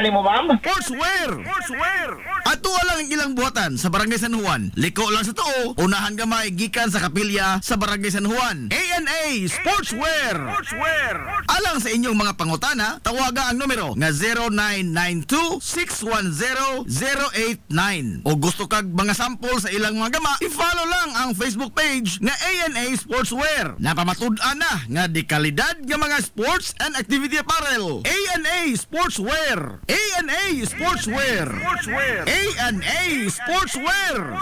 nimo, ma'am? Sportswear! Ato lang ang ilang buhatan sa Barangay San Juan. Liko lang sa tuo, unahan gamay gikan sa kapilya sa Barangay San Juan. ANA Sportswear! Alang sa inyong mga pangutana, tawaga ang numero nga 0992-610-089. O gusto kag mga sample sa ilang mga gama, i-follow lang ang Facebook page nga ANA Sportswear. Napamatud-an na nga di kalidad nga mga sports and activity apparel. ANA Sportswear! ANA Sportswear! ANA Sportswear!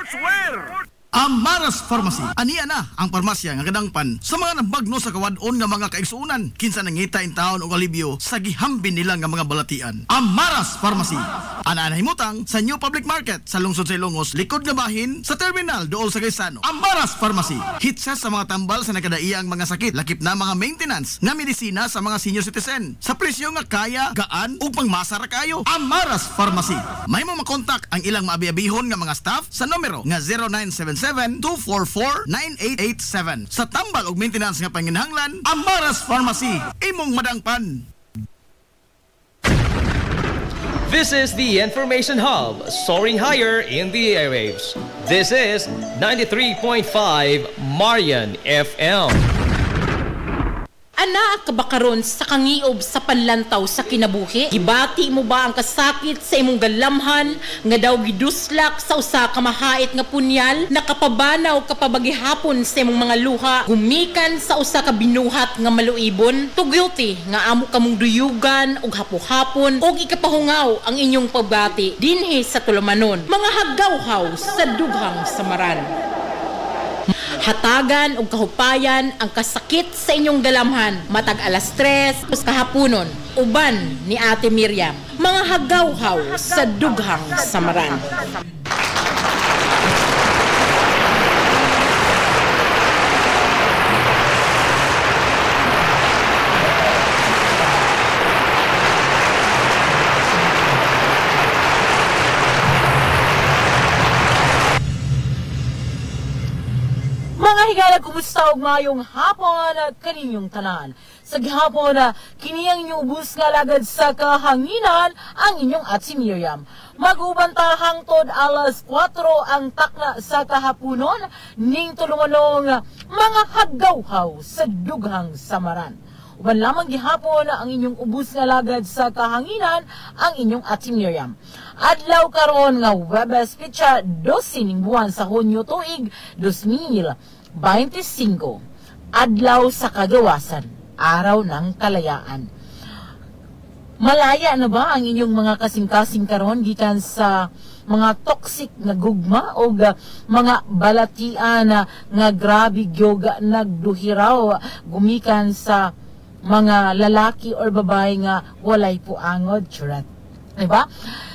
Amaras Pharmacy. Aniya na ang parmasya nga kadangpan sa mga nabagno sa kawadon nga mga kaigsuunan. Kinsa nangita in taon og alibyo sa gihambin nila nga mga balatian. Amaras Pharmacy. Ana himutang sa New Public Market sa lungsod sa Ilongos, likod nga bahin sa terminal dool sa Gaisano. Amaras Pharmacy. Hitsa sa mga tambal sa nakadaiyang mga sakit, lakip na mga maintenance nga medisina sa mga senior citizen. Sa presyo nga kaya, gaan ug pangmasara kayo. Amaras Pharmacy. May mo makontak ang ilang maabi-abihon nga mga staff sa numero nga 0977-244-9887. Sa tambal og maintenance nga panginahanglan, Amaras Pharmacy. Imong madangpan. This is the Information Hub, soaring higher in the airwaves. This is 93.5 Marian FM. Ana ka ba karon sa kangiob sa panlantaw sa kinabuhi? Gibati mo ba ang kasakit sa imong galamhan nga daw giduslak sa usa ka mahait nga punyal? Nakapabanaw ka pa ba gihapon sa imong mga luha? Gumikan sa usa ka binuhat nga maluibon? Tugilty nga amo kamong duyugan og hapo-hapon og ikapahungaw ang inyong pagbati dinhi sa Tulumanon. Mga haggawhaw sa dughang samaran. Hatagan o kahupayan ang kasakit sa inyong galamhan matag alas 3 kahaponon uban ni Ate Miriam. Mga haggawhaw sa dughang samaran. Mga higala, kumusta og mayong hapon kaninyong tanan. Sa gihapon kiniyang inyong ubus nga lagad sa kahanginan ang inyong Ate Miriam. Magubantahang tod alas 4 ang takna sa kahaponon ning tulumanong mga haggawhaw sa dughang samaran. Uban lamang gihapon ang inyong ubus nga lagad sa kahanginan ang inyong Ate Miriam. Adlaw karon nga Webes Pitsa 12 ning buwan sa Hunyo tuig 2025. Adlaw sa kagawasan, araw ng kalayaan. Malaya na ba ang inyong mga kasing-kasing karon gikan sa mga toxic na gugma o mga balatian nga grabe gyud nagduhiraw gumikan sa mga lalaki or babae nga walay puangod, churat. Diba?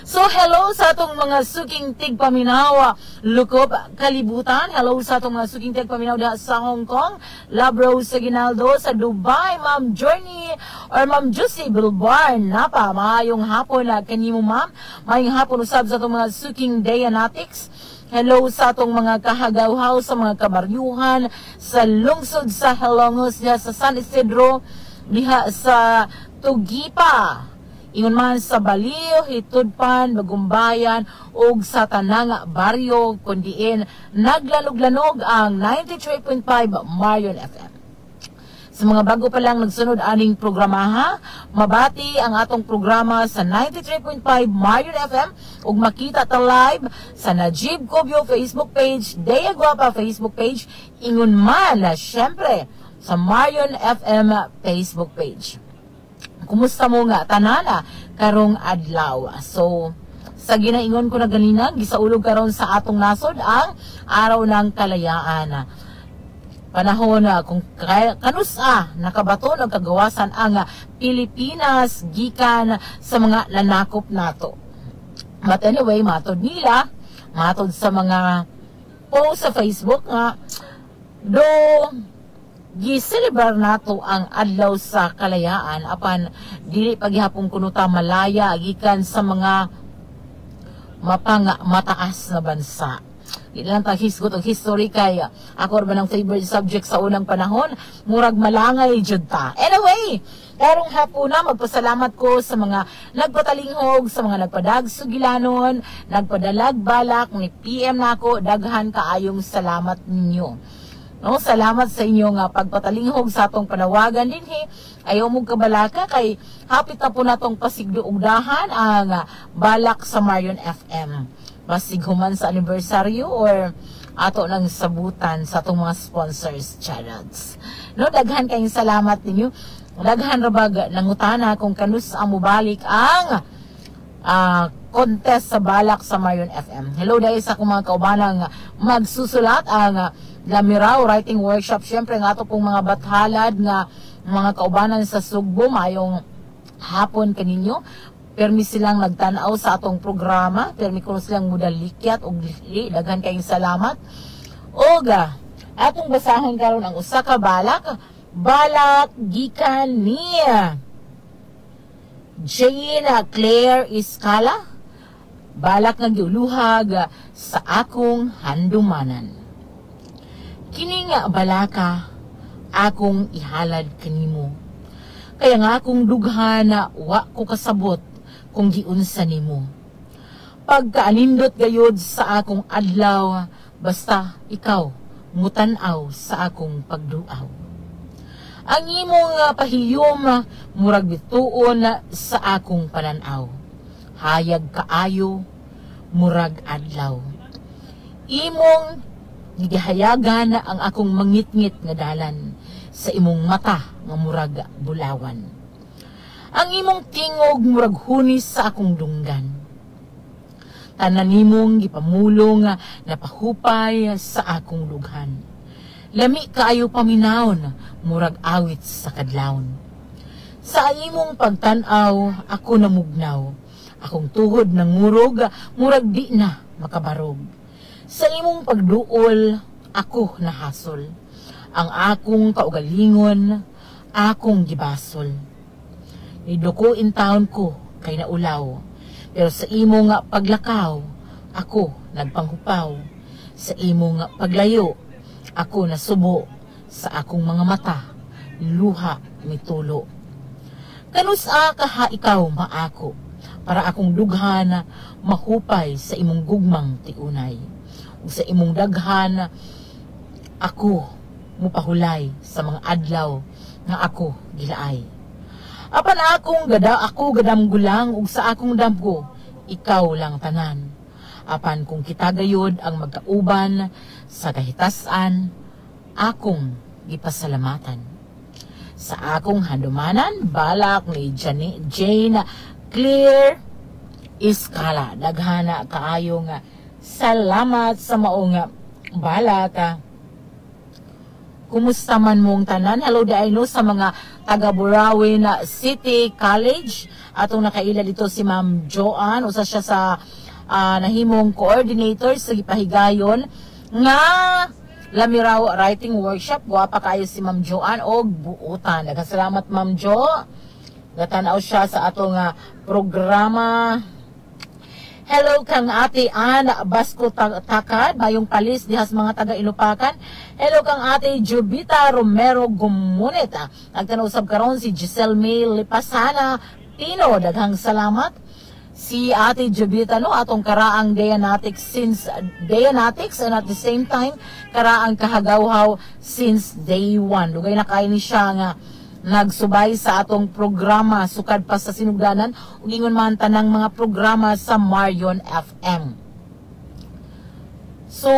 So, hello sa atong mga suking tigpaminaw, Lukob, Kalibutan. Hello sa atong mga suking tigpaminaw sa Hong Kong, Labro sa Ginaldo, sa Dubai, Ma'am Journey, or Ma'am Juicy Bilbar. Napa, maayong hapon kanimo, ma'am. Maayong hapon usab sa atong mga suking Dayanatics. Hello sa atong mga kahagawhaw, sa mga kabaryuhan, sa lungsod sa Helongos, sa San Isidro, diha sa Tugipa. Ingon man sa Baliw, Hitudpan, Bagumbayan, ug sa tanang baryo, kundiin naglanog-lanog ang 93.5 Marion FM. Sa mga bago pa lang nagsunod aning programa mabati ang atong programa sa 93.5 Marion FM ug makita ta live sa Najib Cobio Facebook page, Dea Guapa Facebook page, ingon man syempre sa Marion FM Facebook page. Kumusta mo nga tanana karong adlaw? So, sa ginaingon ko na ganina, gisaulog karon sa atong nasod ang araw ng kalayaan. Panahon kung kanusa nakabato ng kagawasan ang Pilipinas gikan sa mga lanakop nato. But anyway, matod nila, matod sa mga post sa Facebook nga do giselebrar nato ang adlaw sa kalayaan apan dili paghihapon kuno ta malaya gikan sa mga mataas na bansa. Di lang tag hisgot og history kay ako ba ng favorite subject sa unang panahon, murag malangay jud ta. Anyway, karong hapon na magpasalamat ko sa mga nagpatalinghog, sa mga nagpadag sugilanon, nagpadalag balak, ni PM na ako, daghan kaayong salamat ninyo. No, salamat sa inyo nga pagpatalinghog sa atong panawagan dinhi. Ayaw mong kabalaka kay hapit na po natong pasigduugdahan ang balak sa Marion FM. Basig human sa anibersaryo or ato nang sabutan sa atong mga sponsors, charads. No, daghan kayong salamat ninyo. Daghan rabag nangutana kung kanus ang mubalik ang contest sa balak sa Marion FM. Hello dahil sa akong mga kaubanang magsusulat ang Lamiraw Writing Workshop. Siyempre nga ito pong mga bathalad nga mga kaubanan sa Sugbo, mayong hapon kaninyo. Permi silang nagtanaw sa atong programa. Permi ko silang mudalikyat o gili. Daghan kayong salamat. Oga, atong basahan karon ang usa ka balak. Balak gikan ni Jane Claire Escala. Balak nga giuluhag sa akong handumanan. Kini nga balaka akong ihalad kanimo. Kaya nga akong dughan na wa ko kasabot kung giunsa nimo. Pagkaanindot gayod sa akong adlaw, basta ikaw mutan-aw sa akong pagduaw. Ang imong pahiyom murag bituon sa akong pananaw. Hayag kaayo murag adlaw. Imong gihayagan ang akong mangit-ngit nga dalan sa imong mata nga murag bulawan. Ang imong tingog murag hunis sa akong dunggan. Tanan nimong gipamulong napahupay sa akong lughan. Lami kaayo paminawon murag awit sa kadlawon. Sa imong pagtan-aw ako namugnaw. Akong tuhod nangurog murag di na makabarog. Sa imong pagduol, ako nahasol. Ang akong kaugalingon, akong gibasol. Nidukuin taon ko kay naulaw. Pero sa imong paglakaw, ako nagpanghupaw. Sa imong paglayo, ako nasubo. Sa akong mga mata, luha mitulo. Kanusa kaha ikaw maako, para akong dughan mahupay sa imong gugmang tiunay. Sa imong daghan ako mupahulay sa mga adlaw nga ako gilaay. Apan ako gadamgulang ug sa akong damgo ikaw lang tanan. Apan kung kita gayod ang magkauban sa kahitasan, akong gipasalamatan. Sa akong handumanan balak ni Jane Claire Escala. Daghana kaayo nga salamat sa maong balaka. Kumusta man mong tanan? Hello daino sa mga taga Burawin City College. Atong nakaila dito si Ma'am Joanne. Usa siya sa nahimong coordinator sa gipahigayon nga Lamiraw Writing Workshop. Guwapa kayo si Ma'am Joanne og buutan. Nagkasalamat Ma'am Jo. Gatanaw siya sa atong programa. Hello kang ate Ana Basco Takad, bayong palis dihas mga taga Ilupakan. Hello kang ate Jubita Romero Gumunit. Nagtanausab karon si Giselle May Lipasana Pino, daghang salamat. Si ate Jubita no atong karaang Dianetics and at the same time karaang kahagawhaw since day 1. Dugay na kay ni siya nga nagsubay sa atong programa sukad pa sa sinugdanan ug ingon man tanang mga programa sa Marion FM. So,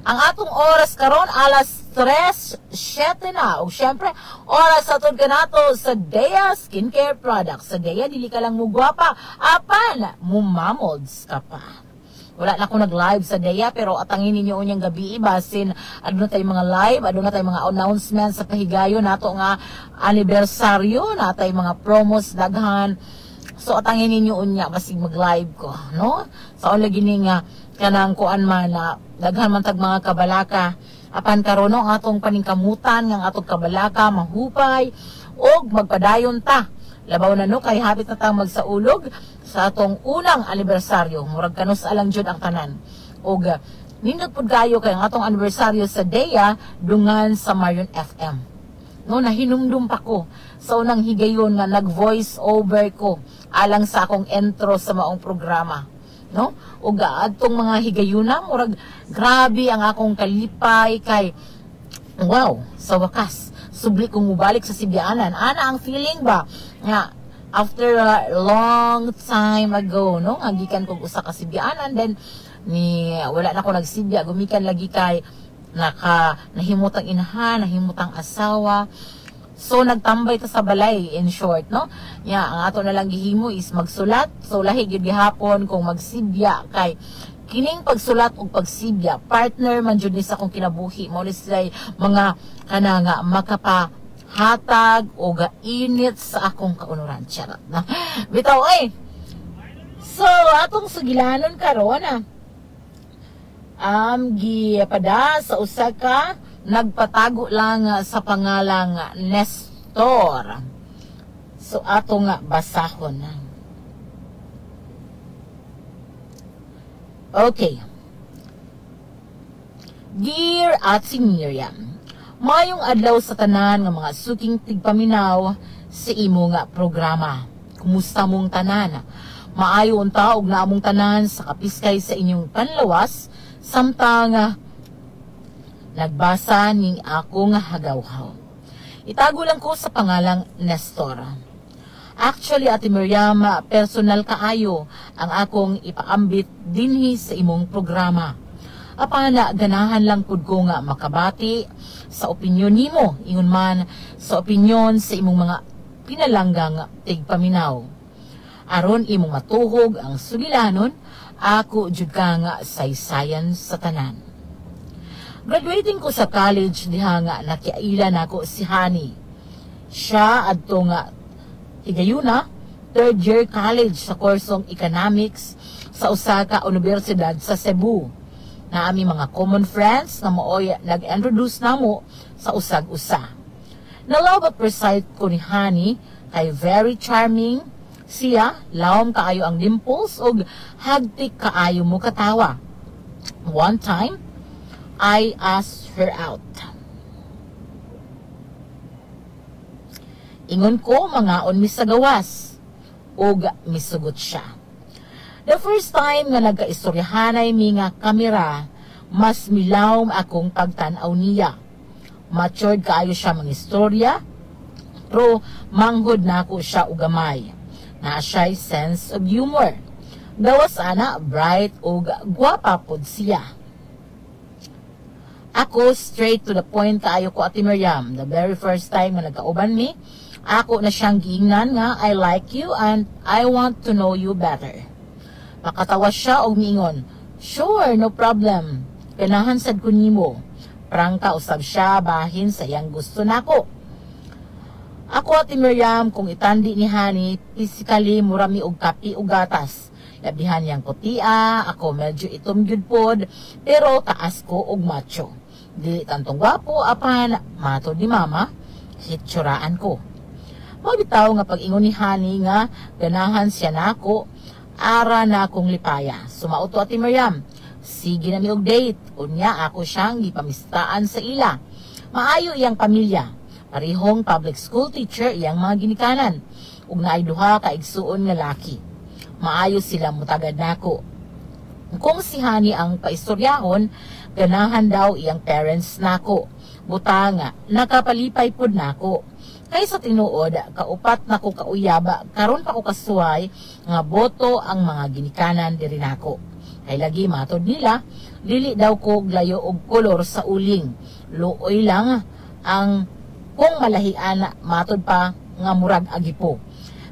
ang atong oras karon alas 3:07 na. O syempre, oras sa tod kanato sa Dea Skincare Products. Sa Dea, dili ka lang mugwapa, apan mumamolds ka pa. Wala na ako nag-live sa Dea, pero atangin ninyo unyang gabi, basin, aduna tayo mga live, aduna tayo mga announcements sa pahigayo, nato nga anibersaryo, nato mga promos, daghan. So, atangin ninyo unya, basig mag-live ko, no? Sa lagi nga, kanang kuan man na, daghan man tag mga kabalaka, apan karon ang atong paningkamutan, ng atong kabalaka, mahupay, og magpadayon ta. Labaw na no, kay hapit na tang magsaulog sa atong unang anibersaryo. Murag kanus alang jud ang tanan. Og nindot pud kayo kay ang atong anniversaryo sa DEA dungan sa Marion FM. No, nahinumdum pa ko sa unang higayon nga nag-voice over ko alang sa akong intro sa maong programa. No? Ug adtong mga higayuna murag grabe ang akong kalipay kay wow, sa wakas subli kong mubalik sa Sibianan. Ana ang feeling ba nga after a long time ago, no, nga gikan kog usa ka Sibianan, then wala na ko nagsibya, gumikan lagi kay nahimutang inahan, nahimutang asawa. So nagtambay ta sa balay, in short, no. Ang ato na lang gihimo is magsulat. So lahi gyud gihapon kung magsibya kay kining pagsulat ug pagsibya partner man jud ni sa akong kinabuhi. Mao ni sila mga kananga makapahatag o gainit sa akong kaunuran. Charot na. Bitaw ay. So atong sugilanon karon gipada sa usa ka nagpatago lang sa pangalang Nestor. So ato nga basahon na. Okay. Dear Ate Miriam, mayong adlaw sa tanan nga mga suking tigpaminaw sa imo nga programa. Kumusta mong tanan? Maayo unta og naamong tanan sa kapiskay sa inyong panlawas samtang nagbasa ning ako nga hagawhaw. Itago lang ko sa pangalang Nestor. Actually, Ate Miriam, personal kaayo ang akong ipaambit dinhi sa imong programa. Apana, ganahan lang pud ko nga makabati sa opinyon nimo, ingon man sa opinyon sa imong mga pinalanggang tigpaminaw. Aron imong matuhog ang sugilanon, ako jud ka nga saysayan sa tanan. Graduating ko sa college diha nga nakiailan ako si Hani. Siya adto nga higayuna, third year college sa kursong economics sa usa ka universidad sa Cebu. Na aming mga common friends na mooy nag-introduce namo sa usag-usa. Na-love at first sight ko ni Hani kay very charming siya, lawom kaayo ang dimples ug hagtik kaayo mo katawa. One time, I asked her out. Ingon ko mangaon mi sa gawas ug misugot siya. The first time nga nagkaistoryahanay mi nga kamera, mas milawom akong pagtan-aw niya. Matured kaayo siya mangistorya, pero manghod na ako siya og gamay. Na siya'y sense of humor. Gawas ana bright ug gwapa pod siya. Ako straight to the point kaayo ko, Ate Miriam. The very first time nga nagkauban mi, ako na siyang giingnan nga I like you and I want to know you better. Makatawa siya og miingon, sure, no problem. Ganahan sad ko nimo. Prangka usab siya bahin sa iyang gusto nako. Ako, Ate Miriam, kung itandi ni Hani, physically murami og kapi og gatas. Labihan niyang kutia, ako medyo itom gyud pod, pero taas ko og macho. Dili tantong gwapo, apan matod ni mama, hitsuraan ko. Mabitaw nga pag-ingon ni Hani nga ganahan siya nako, ara na akong lipaya. Sumauto, Ate Miriam, sige na mi og date, unya ako siyang gipamistaan sa ila. Maayo iyang pamilya, parihong public school teacher iyang mga ginikanan, ug naay duha ka igsuon nga laki. Maayo sila mutagad nako. Kung si Hani ang paistoryahon, ganahan daw iyang parents nako. Buta nga, nakapalipay pod nako. Kay sa tinuod, kaupat na ko kauyaba, karon pa ko kasuway, nga boto ang mga ginikanan diri nako. Kay lagi matod nila, dili daw ko glayo og kolor sa uling. Luoy lang ang kung malahian matod pa nga murag agipo.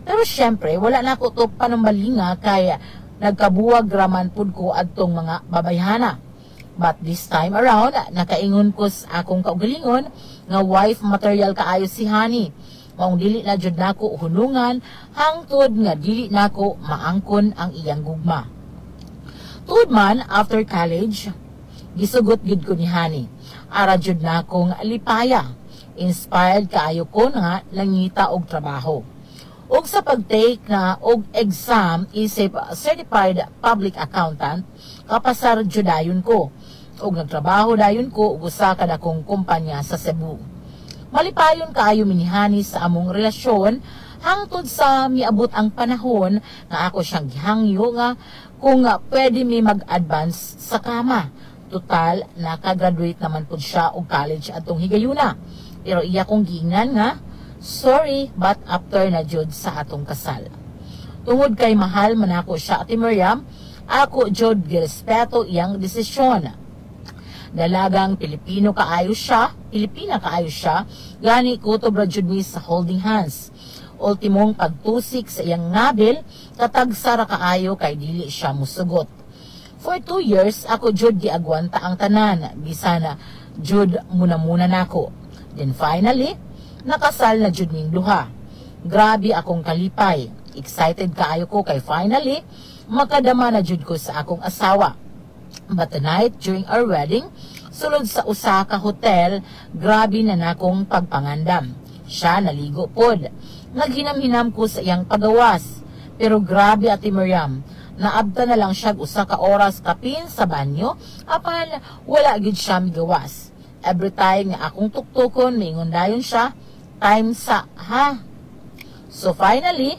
Pero syempre, wala na ko to panumbalinga kaya nagkabuwag raman pud ko adtong mga babayhana. But this time around, nakaingon ko sa akong kaugalingon nga wife material kaayo si Hani. Maong dili na jud nako hunungan hangtod nga dili nako maangkon ang iyang gugma. Tuod man after college, gisugot gid ko ni Hani. Ara jud nako nga lipaya. Inspired kaayo ko nga langita og trabaho. Og sa pag-take na og exam isip certified public accountant, kapasar judayon ko. og nagtrabaho dayon ko ug usa ka dakong kumpanya sa Cebu. Malipayon kaayo minihani sa among relasyon hangtod sa miabot ang panahon nga ako siyang gihangyo nga kung pwede mi mag-advance sa kama. Total, nakagraduate naman po siya og college atong higayuna. Pero iya kong giingnan nga, sorry, but after na jud sa atong kasal. Tungod kay mahal man ako siya, Ate Miriam, ako jud girespeto iyang desisyon. Dalagang Pilipina kaayo siya, gani ko to jud mi sa holding hands. Ultimong pagtusik sa iyang nabil, katag sara kaayo kay dili siya musugot. For 2 years, ako jud giagwanta ang tanan, bisana jud muna nako. Then finally, nakasal na jud ning duha. Grabe akong kalipay. Excited kaayo ko kay finally, makadama na jud ko sa akong asawa. But tonight, during our wedding, sulod sa usa ka hotel, grabe na nakong pagpangandam. Siya naligo pod. Naghinam-hinam ko sa iyang pagawas. Pero grabe, Ate Miriam, naabta na lang siya usa ka oras kapin sa banyo, apan wala gid siya migawas. Every time nga akong tuktukon, maingon dayon siya, time sa ha. So finally,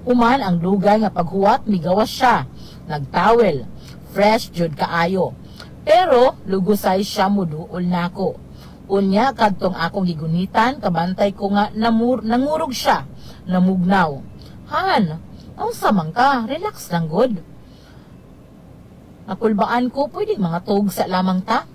human ang dugay nga paghuwat, migawas siya. Nagtawel, fresh jud kaayo. Pero lugusay siya muduol nako. Unya kadtong akong gigunitan, kabantay ko nga nangurog siya, namugnaw. Han, ang samang ka, relax lang good. Nakulbaan ko, pwede mga tog sa lamang ta?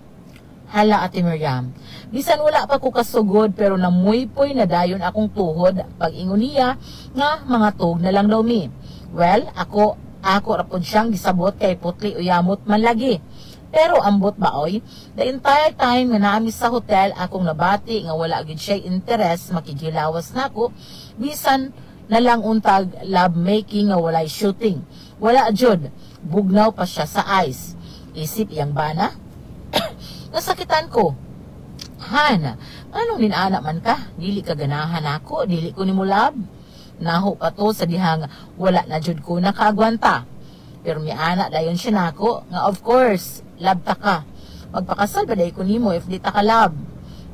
Hala, Ate Miriam, bisan wala pa ko kasugod pero namuypoy na dayon akong tuhod pag ingon niya nga mga tog na lang daw mi. Well, ako rapod siyang gisabot kay putli uyamot man lagi. Pero ambot ba oy, the entire time nga naami sa hotel akong nabati nga wala gid siya interest makigilawas nako, bisan na lang untag love making nga walay shooting. Wala jud, bugnaw pa siya sa ice. Isip iyang bana? Nasakitan ko. Han, anong ninana man ka? Dili ka ganahan ako, dili ko nimo love. Naho pa to sa dihang wala na jud ko nakaagwanta. Pero mi ana dayon siya nako nga of course, love ta ka. Magpakasal ba day ko nimo if di ta ka love?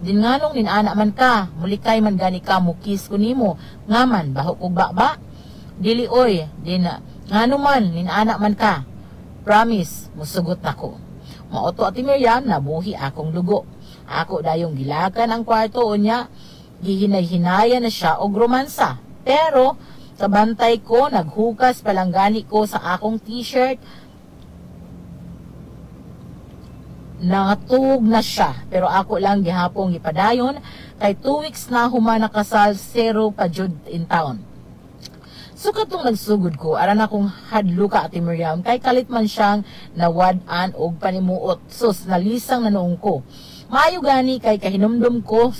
Din nganong ninana man ka, mulikay man gani ka mukis ko nimo. Ngaman baho kog ba? Dili oy, din ngano man ninana man ka. Promise, musugot nako. Maoto, Ate Miriam, nabuhi akong lugo. Ako dayong gilakan ang kwarto unya, gihinay-hinaya na siya og romansa. Pero kabantay ko, naghukas palanggani ko sa akong t-shirt. Nangatug na siya, pero ako lang gihapong ipadayon kay 2 weeks na human nakasal, 0 pa jud in town. So katong nagsugod ko, aran akong hadlo ka, Ate Miriam, kay kalit man siyang nawad-an og panimuot. Sus, nalisang na noong ko. Maayo gani kay kahinumdum ko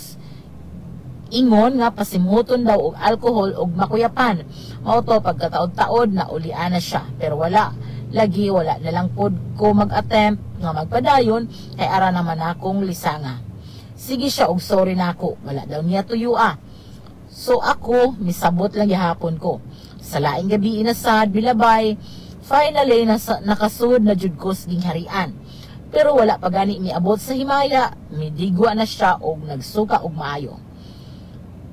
ingon nga pasimuton daw og alcohol og makuyapan. Mao to pagkataod-taod na ulian na siya, pero wala na lang pod ko mag-attempt nga magpadayon kay ara naman akong lisanga. Sige siya og sorry nako, wala daw niya tuyo ah. So ako misabot lang gihapon ko. Sa laing gabi inasad bilabay, finally nakasud na jud ko ging harian. Pero wala pa gani miabot sa himaya, midigwa na siya og nagsuka og maayo.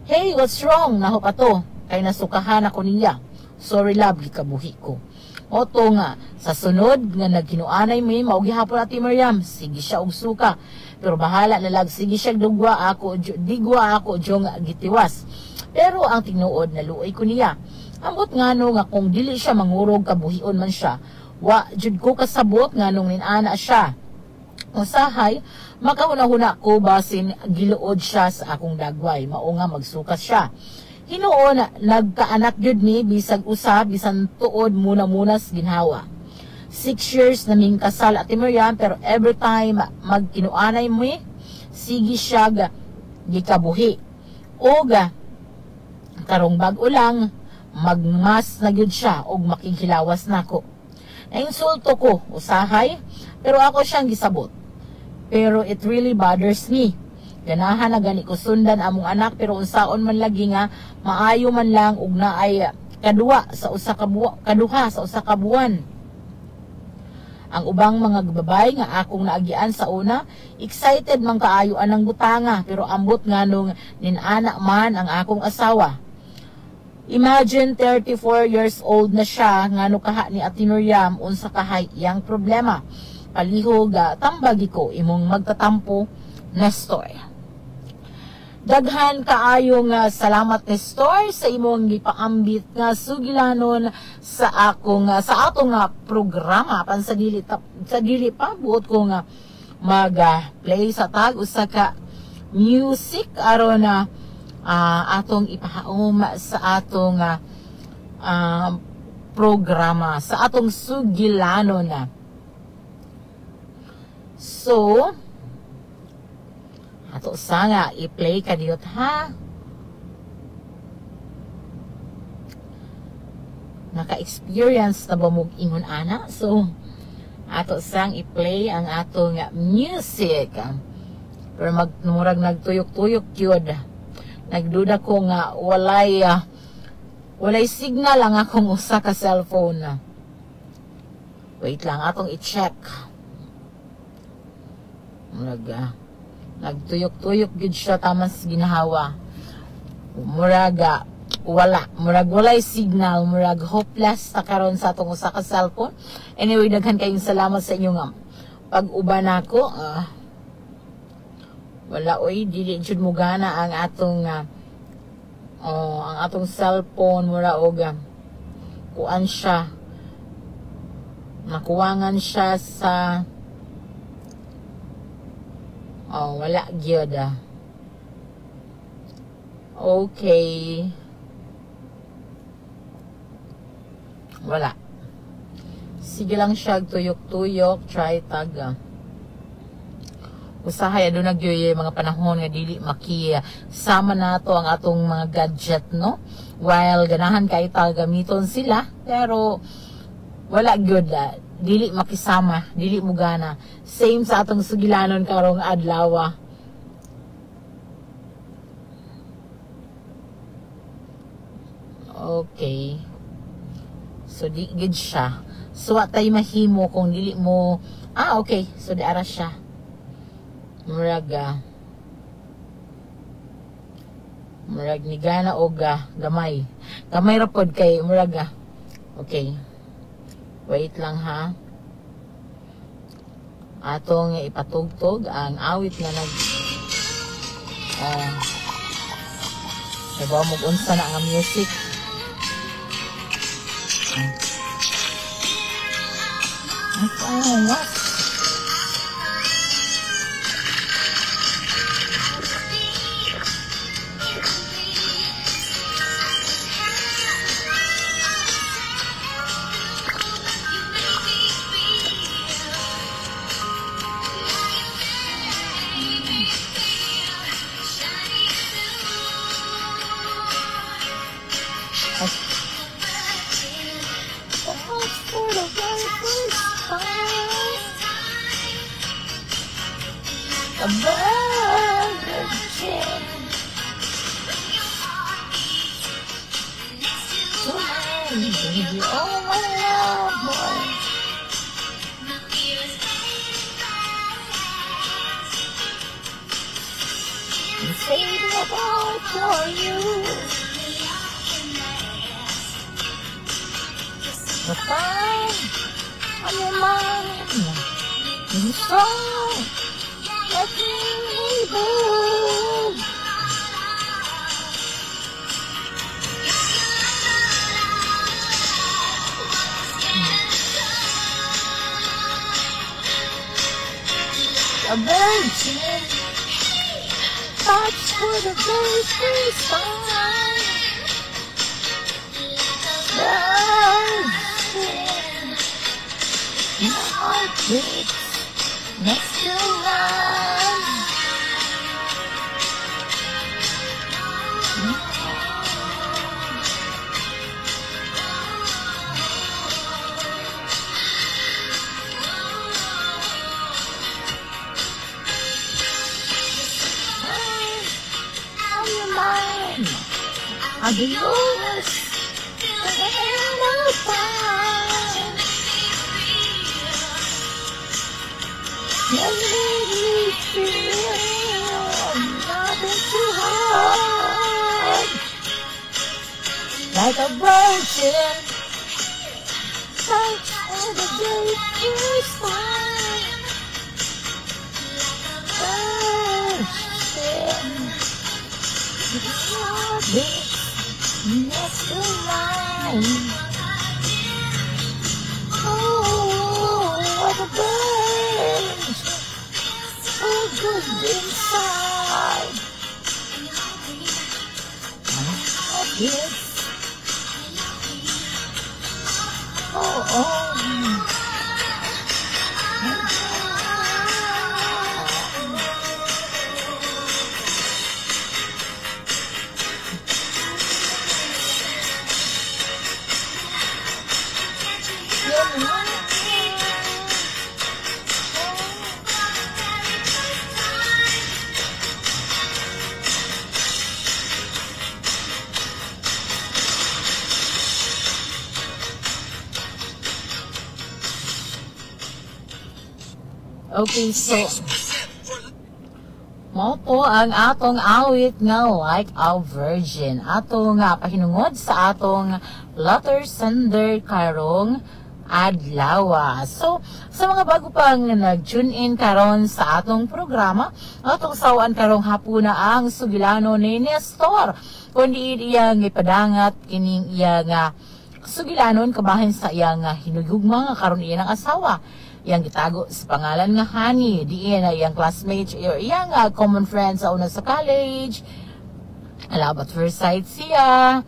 Hey, what's wrong? Naho pa to. Kay nasukahan ako niya. Sorry love, gikabuhi ko. Oto nga, sa sunod nga nagkinuanay mi, maugihapon Ate Miriam, sige siya og suka. Pero bahala na lag, sige siya digwa ako, jong gitiwas. Pero ang tinuod na luoy ko niya. Ambot ngano nga kung dili siya mangurog kabuhion man siya, wa jud ko kasabot nganong ninana siya. Usahay, makauna-huna ko basin giluod siya sa akong dagway, mao nga magsukas siya. Hinuon, nagkaanak jud ni bisag usa bisan tuod muna ginhawa. 6 years naming kasal, Ate Miriam, pero every time magkinuanay mo, sige siya gikabuhi. Oga, karong bag-o lang, magmas na gyud siya og makikilawas nako. Nainsulto ko, usahay, pero ako siyang gisabot. Pero it really bothers me. Ganahan na gani ko sundan among anak, pero unsaon man lagi nga maayo man lang ug naay kaduha sa usa ka buwan. Ang ubang mga babay nga akong naagian sa una, excited man kaayo anang butanga, pero ambot nga nung ninana man ang akong asawa. Imagine 34 years old na siya nga no kaha ni Ate Miriam unsa kahay iyang problema. Palihog tambagi ko imong magtatampo, Nestor. Daghan kaayong salamat Nestor sa imong gipaambit nga sugilanon sa akong sa atong programa pan sa dili pa buot ko nga mag-play sa tag usa ka music aron na atong ipahaom sa atong programa sa atong sugilanon na. So ato sa nga i-play ka diyot ha. Naka-experience na ba mong ingon ana? So ato sang i-play ang ato nga music. Pero magmurag nagtuyok-tuyok yun. Nagduda ko nga walay signal ang akong usa ka cellphone. Wait lang, atong i-check. Nagtuyok-tuyok gid siya tamas ginahawa. Murag walay signal, murag hopeless ta karon sa atong usa ka cellphone. Anyway, daghan kayong salamat sa inyong pag-uban nako. Wala oy dili jud mo gana ang atong cellphone mura og kuan siya. Nakuwangan siya sa wala gyud. Okay. Wala. Sige lang siya tuyok-tuyok, try tag. Usahay aduna gyud mga panahon nga dili sama nato ang atong mga gadget, no? While ganahan kay ta gamiton sila, pero wala gyud dili makisama, dili mo gana. Same sa atong sugilanon karong adlaw. Okay. So di gid siya. So wa tay mahimo kung dili mo okay. So di ara siya. Murag ni gana og gamay. Gamay ra pod kay murag. Okay. Wait lang ha. Atong ipatugtog ang awit na diba mo unsa na nga music. What? A virgin, that's for the very first time. Virgin, my heart beats next to mine. I'll be yours forever. made me feel nothing too hard. Like a virgin, like for the very first time. Virgin, your lips next to mine. Oh, what a bird, so good inside. Yes. Oh. Okay, so mao po ang atong awit nga Like a Virgin. Atong pahinungod sa atong letter sender karong adlaw. So, sa mga bago pang nag-tune in karon sa atong programa, atong sawaan karong hapuna ang sugilano ni Nestor. Kundi iyang ipadangat kining iyang sugilanon kabahin sa iyang hinugugma karon iya ng asawa. Yang gitago sa pangalan nga Honey, diin na iyang classmates, iyang common friends sa una sa college. Love at first sight siya.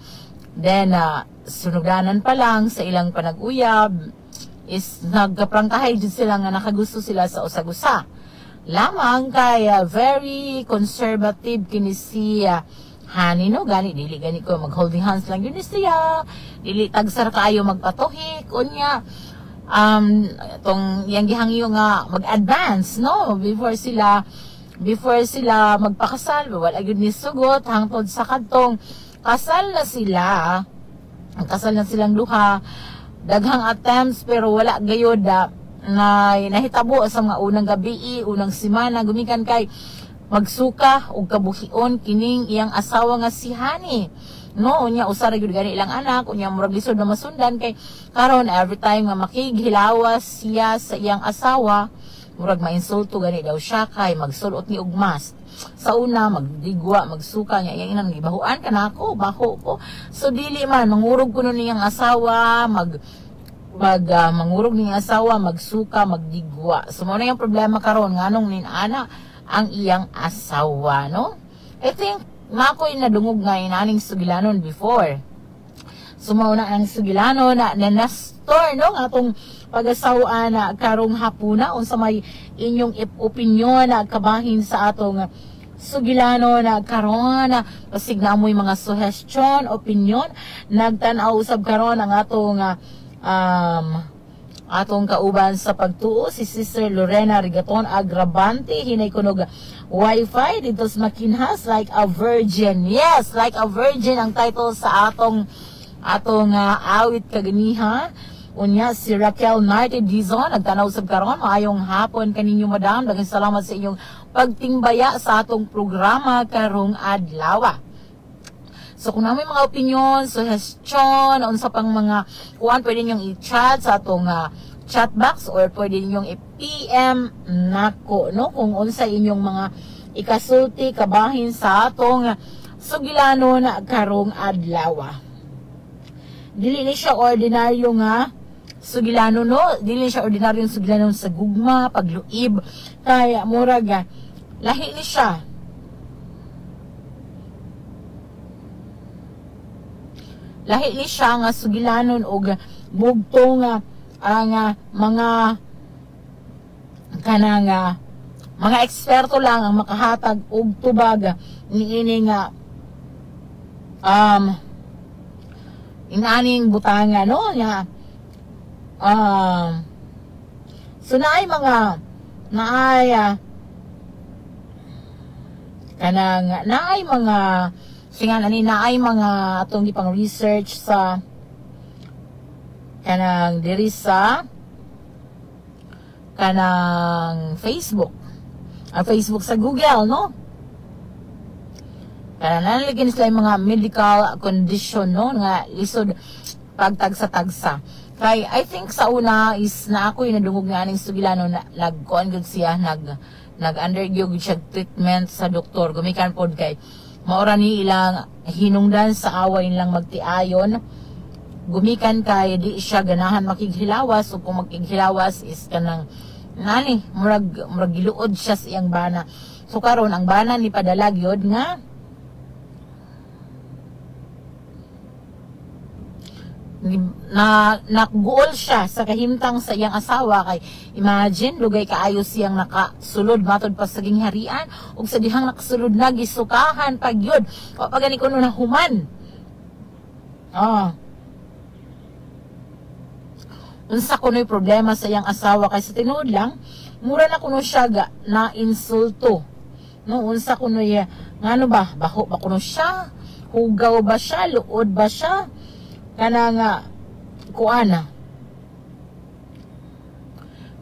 Then, sunuganan pa lang sa ilang panag-uyab, is nagkaprangkahay din sila nga nakagusto sila sa usag-usa. Lamang kay very conservative kini siya. Honey, no? Dili gani ko mag-holding hands lang yun siya. Dili tagsar kaayo magpatuhik, unya. Itong yang gihangyo nga mag-advance, no? Before sila magpakasal, wala gyud ni sugot hangtod sa kadtong kasal na silang duha. Daghang attempts pero wala gayud na nahitabo sa mga unang gabi, unang semana gumikan kay magsuka og kabuhion kining iyang asawa nga si Honey. No, unya usara gyud gani ilang anak, unya murag lisod na masundan kay karon every time nga makighilawas siya sa iyang asawa, murag mainsulto gani daw siya kay magsulot ni og mask. Sa una magdigwa, magsuka niya iyang inang gibahuan kanako, baho ko. So dili man mangurog kuno niyang asawa, mangurog niyang asawa, magsuka, magdigwa. So mo na yung problema karon nganong ninana ang iyang asawa, no? I think mako'y nadungog nga inaning sugilanon before. Sumauna ang sugilanon na Nestor, no? Atong pag-asawaan na karong hapuna. Unsa may inyong opinion na kabahin sa atong sugilanon na karon. Pasig na amoy mga suggestion, opinion. Nagtanaw usab karon ang atong kauban sa pagtuo si Sister Lorena Rigaton Agrabante. Hinay kunog Wi-Fi dito sa Makinhas, Like a Virgin. Yes, Like a Virgin ang title sa atong awit kaganiha. Unya si Raquel Narte Dizon nagtanaw sab karon. Maayong hapon kaninyo madam. Daghang salamat sa inyong pagtimbaya sa atong programa karong adlaw. So kung namin mga opinion, suggestion, unsa pang mga kuan pwede ninyong i-chat sa atong chat box or pwede ninyong i-PM nako, no? Kung unsa inyong mga ikasulti kabahin sa atong sugilanon karong adlaw. Dili ni siya ordinaryo nga sugilanon, no? Dili siya ordinaryong sugilanon sa gugma, pagluib, kaya murag lahi ni siya. Lahi ni siya nga sugilanon og bugto nga ang mga kanang mga eksperto lang ang makahatag og tubag niini nga inaning butanga, no? Nga so naay mga naay mga singan ani naay mga atong gipang research sa kanang diri sa kanang Facebook. Facebook sa Google, no? Kaya nalalagyan sila yung mga medical condition, no? Nga lisod pagtagsa-tagsa. Kay I think sa una is na ako yung nadungog nga aning sugilano na nagkuan gud siya nag-undergo siya treatment sa doktor. Gumikan pod kay maura ni ilang hinungdan sa away lang magtiayon. Gumikan kay di siya ganahan makighilawas, o kung makighilawas is kanang nani murag giluod siya sa iyang bana. So karon ang bana ni padala gyud nga naguol siya sa kahimtang sa iyang asawa. Kay imagine lugay kaayo siyang nakasulod matod pa sa gingharian ug sa dihang nakasulod na gisukahan pagyud o pagani kuno na human. Unsa kuno'y problema sa iyang asawa kay sa tinuod lang mura na kuno siya na insulto, no? Unsa kuno'y ngano ba baho ba kuno siya, hugaw ba siya, luod ba siya, kanang kuana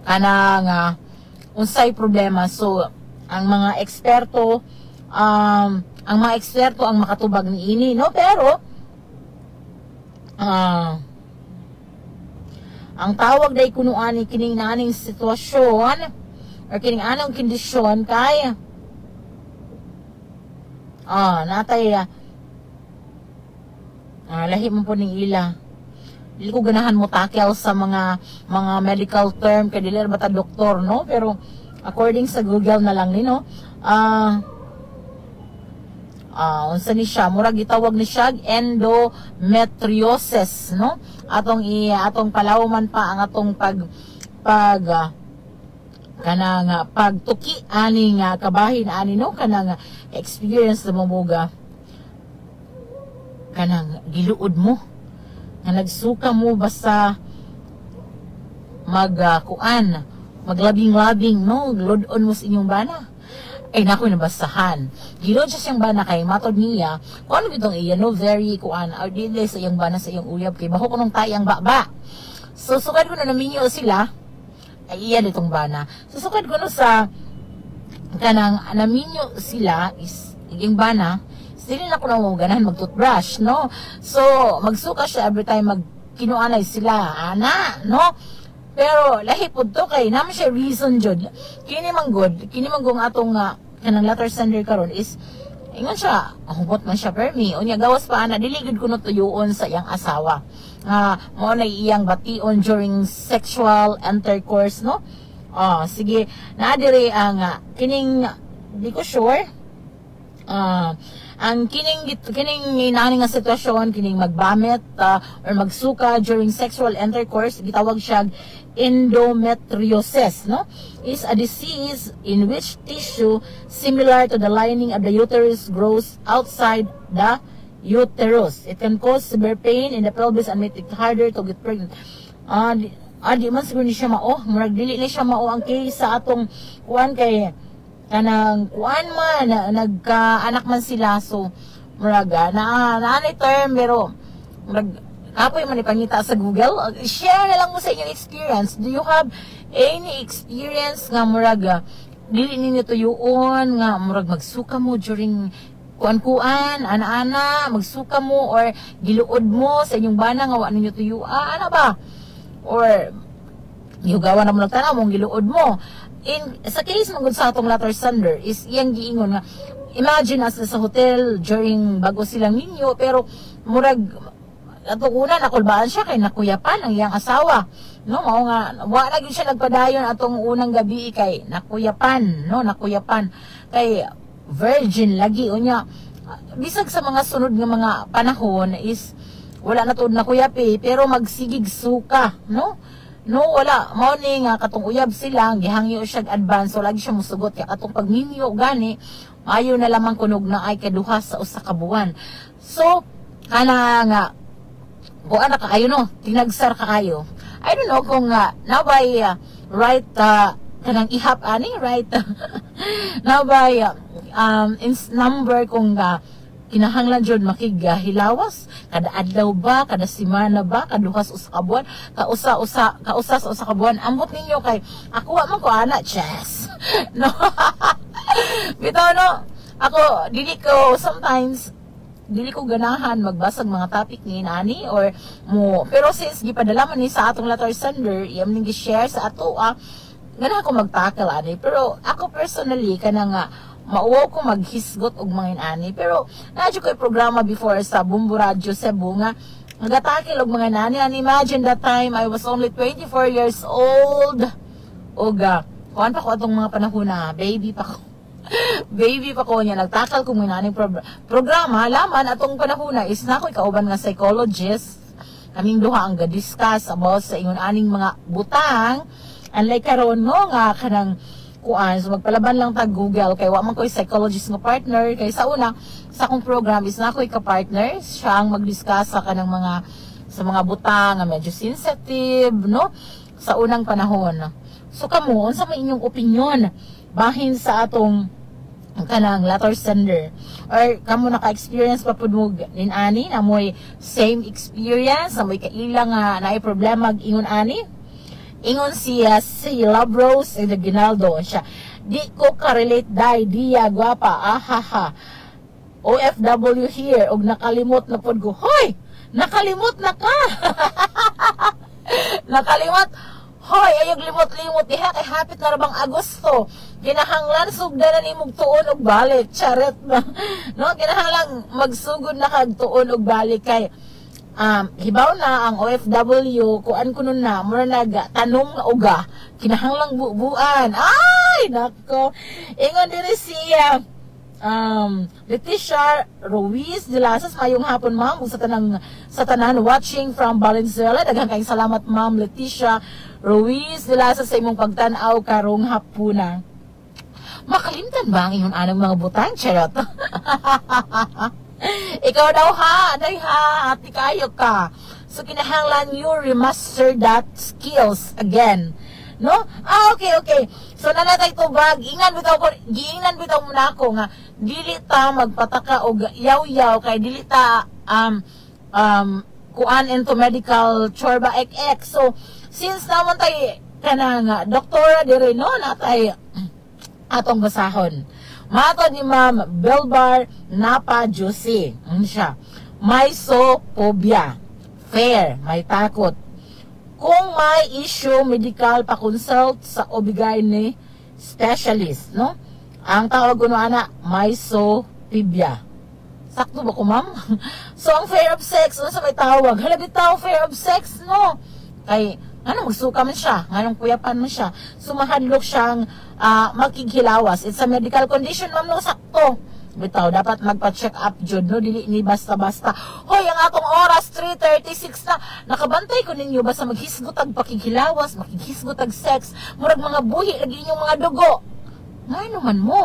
kanang unsay problema. So ang mga eksperto ang makatubag niini, no? Pero ang tawag day kuno ani kining naning sitwasyon or kining anong kondisyon kay natay lahi mo po ning ila. Dili ko ganahan mo tackle sa mga medical term kay dili bata doktor, no? Pero according sa Google na lang ni, no? Unsa ni siya, murag gitawag ni siya endometriosis, no? Atong palawman pa ang atong pagtuki ani nga kabahin ani, no? Kanang experience na mamuga kanang giluod mo nga nagsuka mo basta maglabing-labing, no? Glodon mo sa inyong bana. Ay naku, nabasahan. Gilod siya siyang bana kay matod niya. Kung ano itong iya, no? Very or dili sa iyong bana sa iyong uyab kay baho ko nung tayang baba. So sukad ko na naminyo sila ay iya ditong bana. So sukad ko no sa kanang naminyo sila is iyong bana. Dili na ko na mo ganahan mag-toothbrush, no? So, magsuka siya every time magkinuanay sila, ana, no? Pero, lahi po to kay, naman siya reason jud. Kini man gong atong kanang letter sender karon is, ingon siya, hubot man siya permi. Unya, gawas pa, ana, diligid ko no tuyuon sa iyang asawa. Mo na iyang bation during sexual intercourse, no? Sige, naadiri ang, kining, di ko sure, ang kining inaani nga sitwasyon kining magbamit or magsuka during sexual intercourse gitawag siya endometriosis, no? Is a disease in which tissue similar to the lining of the uterus grows outside the uterus. It can cause severe pain in the pelvis and make it harder to get pregnant. Di man siguro ni siya mao, murag dili ni siya mao ang case sa atong kuan kay kanang kuan man nagka-anak man sila, so muraga naanay term pero murag kapoy man ipangita sa Google. Share na lang mo sa inyong experience. Do you have any experience nga muraga dili ninyo tuyuon nga murag magsuka mo during kuan ana magsuka mo or giluod mo sa inyong bana nga wa ninyo tuyuan, ana ba, or yugawan na mo nagtanaw mong giluod mo. Sa case mong sa atong letter sender is iyang giingon nga imagine as sa hotel during bago silang ninyo pero murag atong una nakulbaan siya kay nakuyapan ang iyang asawa, no? Mao nga wa na gyud siya nagpadayon atong unang gabi kay nakuyapan, no? Nakuyapan kay virgin lagi unya. Bisag sa mga sunod nga mga panahon is wala na tuod nakuyapi pero magsigig suka, no? No, wala. Mao ni nga katong uyab sila, gihangyo siya advance, so lagi siya musugot. Kaya katong pagninyo gani, maayo na lamang kunog na ay kaduha sa usa ka buwan. So, kana nga, kung anak kaayo no, tinagsar kaayo. I don't know kung nabay right, kanang ihap ani, right? Nabay number kung kinahanglan jud makigahilawas kada adlaw ba, kada semana ba, kaduhas usa ka buwan, kausa sa usa ka buwan. Ambot ninyo kay ako wa man ko ana chess. No. Bitaw no, ako dili ko ganahan magbasag mga topic ni nani or mo, pero since gipadala man ni sa atong letter sender, iyam ning gi-share sa ato ganahan ko mag-tackle ani. Pero ako personally kanang mauwaw ko maghisgot og mga inani. Pero nadyo ko'y programa before sa Bumbu Radio Cebu nga nagatakil og mga inani. And imagine that time I was only 24 years old. Og kuan pa ko atong mga panahon na baby pa ko. Baby pa ko niya, nagtakal ko mga inaning programa. Laman atong panahon na is na ko'y kauban nga psychologist. Kaming duha ang ga-discuss about sa ingon aning mga butang. Unlike karon no nga kanang kuan, so magpalaban lang tag Google kay wa man ko'y psychologist nga partner. Kay sa una sa akong program is na ko'y ka-partner, siya ang mag-discuss sa kanang mga butang nga medyo sensitive no sa unang panahon. So kamo unsa may inyong opinion bahin sa atong kanang letter sender, or kamo naka-experience pa pud mo ani na mo'y same experience na mo'y kailang naay problema ingon ani? Ingon siya si Love Rose and Ginaldo siya. Di ko ka-relate dai diya gwapa ahaha. OFW here og nakalimot na pod ko. Hoy! Nakalimot na ka. Nakalimot. Hoy, ayog limot-limot diha kay hapit na rabang Agosto. Kinahanglan sugda na nimog tuon og balik. Charet na. No, kinahanglan magsugod na kag tuon og balik kay hibaw na ang OFW kuan kuno na mura tanong na uga kinahanglang buuan. Ay nako, ingon diri siya Leticia Ruiz de Lasas. Mayong hapon ma'am sa tanan watching from Valenzuela. Daghang kayong salamat ma'am Leticia Ruiz de Lasas sa imong pagtan-aw karong hapuna. Makalimtan ba ang inyong anong mga butang? Charot. Ikaw daw day ha, ati kayo ka. So kinahanglan you remaster that skills again. No? Okay. So nanatay tubag, giingnan bitaw mo na ako nga dili ta magpataka og yaw-yaw kay dili ta kuan into medical chorba ek. So since naman tay kanang doktora dire no natay atong basahon. Mato ni Ma'am Belbar Napa Josie. Siya. May phobia. Fair. May takot. Kung may issue medical, pa-consult sa OB/GYN specialist. No? Ang tawag ko na may phobia. Sakto ba ko, ma'am? So, ang fear of sex, ano sa may tawag? Halabit tao, fear of sex, no? Kay, magsuka man siya. Anong kuyapan man siya. Sumahadlok siyang magkighilawas. It's a medical condition, ma'am, no? Sakto. Bitaw, dapat magpa-check up jud, no? Dili ni basta-basta. Hoy, ang atong oras, 3:36 na. Nakabantay ko ninyo basta maghisgotag pakighilawas, makighisgotag sex, murag mga buhi, lagi inyong mga dugo. Ngayon naman mo.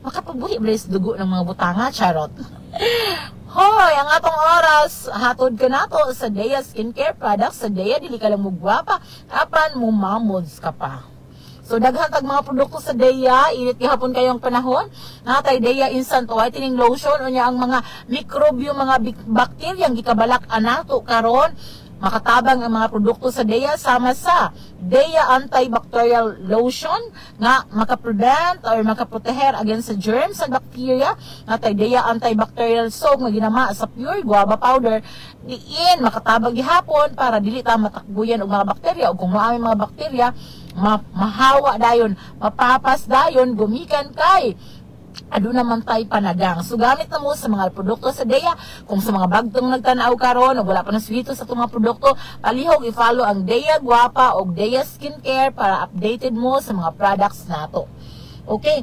Makapabuhi ba yung dugo ng mga butanga, charot? Hoy, ang atong oras, hatod ka na to sa Dea Skincare Products. Sa Dea, dili ka lang mugwapa, apan mo mamods ka pa. So, daghan tag mga produkto sa Dea, init gihapon kayong panahon. Natay Dea Instant Whitening Lotion, unya ang mga mikrobyo, mga bakterya, ang gikabalak anato karon. Makatabang ang mga produkto sa Dea, sama sa Dea Antibacterial Lotion nga makaprevent or makaproteher against sa germs and bacteria. Natay Dea Antibacterial Soap nga ginama sa pure guava powder. Diin makatabang gihapon para dili ta matakbuyan og mga bakterya, o kung maami mga bakterya mahawa dayon, mapapas dayon gumikan kay aduna man tay panagang. So gamit na mo sa mga produkto sa Dea. Kung sa mga bagtong nagtanaw karon o wala pa na swito sa itong mga produkto, palihog i-follow ang Dea Guapa o Dea Skincare para updated mo sa mga products nato. Okay?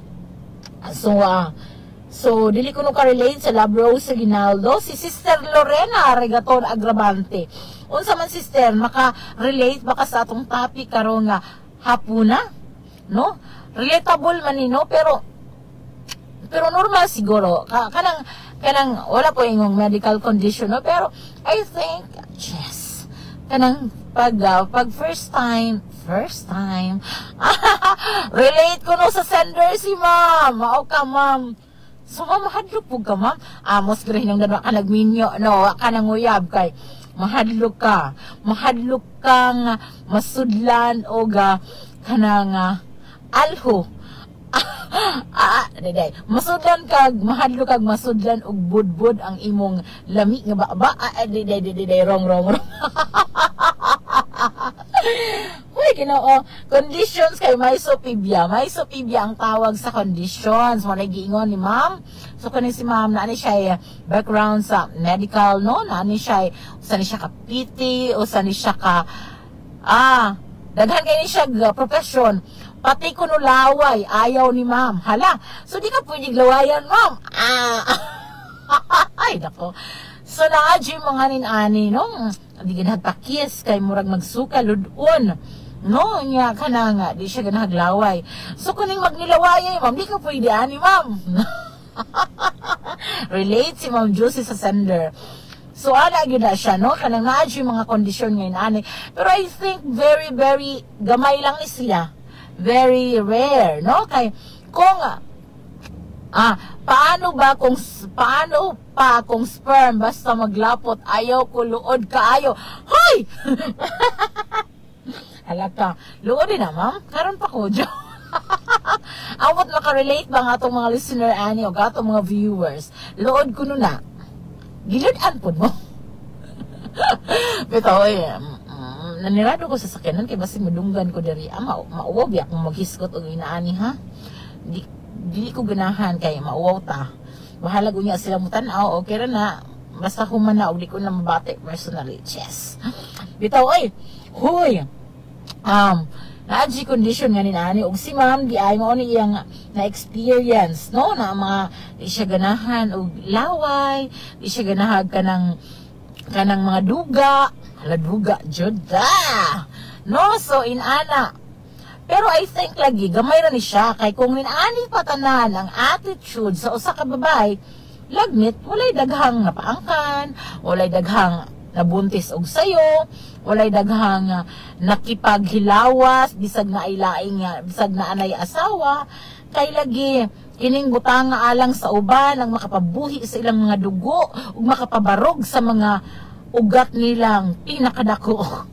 So dili ko no ka-relate sa Love Rose Ginaldo. Si Sister Lorena Regaton Agravante. Unsa man sister, maka-relate baka sa atong topic karon nga hapuna? No? Relatable man no, pero normal siguro. Kanang wala po yung medical condition, no? Pero I think, yes, kanang pag first time, relate ko no sa sender si ma'am. O ka ma'am, So mahadlok po ka ma'am. Amos grahin ng dalawa ka nagminyo, no, ka nanguyab kay mahadlok kang masudlan o kanang alho. Masudlan mahadlok kag masudlan og budbud ang imong lami nga ba wrong. Uy, Ginoo, conditions kay mysopibia ang tawag sa conditions mo nagiingon ni ma'am. So kani si ma'am na ani siya background sa medical, no, na ani siya usa ni siya ka PT, usa ni siya ka daghan kay ni siya profession. Pati kuno laway ayaw ni ma'am. Hala, so di ka pwedeng lawayan ma'am. Ay nako. So naadji mga nin-ani, no, di ginagpakis kay murag magsuka ludon, no, nya kanang di siya ganaglaway. So kuning magnilaway ma'am, di ka pwede ani ma'am. Relate si Ma'am Josie sa sender. So ana gyud na siya, no, kanang naadji mga kondisyon ngayon ani. Pero I think very very gamay lang ni siya. Very rare, no, kay kung paano pa kung sperm basta maglapot ayaw ko luod kaayo. Hoy! Halaka, luod din na ma'am, karon pa ko jo. Amot makarelate ba nga itong mga listener ani o gatong mga viewers, luod ko na giludan po mo. Bitaw nanirado ko sa sakyanan kay basi madunggan ko diri mauwaw biya kung maghiskot og inaani ha. Dili ko ganahan kay mauwaw ta. Bahala gunya sila mutan-aw, okay ra na. Basta humana og di ko na mabati personally. Yes. Bitaw huy. Na-adji condition nga ni ani og si ma'am di ay mao ni iyang na experience, no, na mga di siya ganahan og laway, di siya ganahan kanang mga duga, duga jud no, so inana. Pero I think lagi gamay ra ni siya kay kung ani patanan ang attitude sa usa ka babae, lagmit walay daghang napaangkan, walay daghang nabuntis og sayo, walay daghang nakipaghilawas bisag na ay laing bisag na anay asawa, kay lagi kining butang nga alang sa uban ang makapabuhi sa ilang mga dugo ug makapabarog sa mga ugat nilang pinakadako.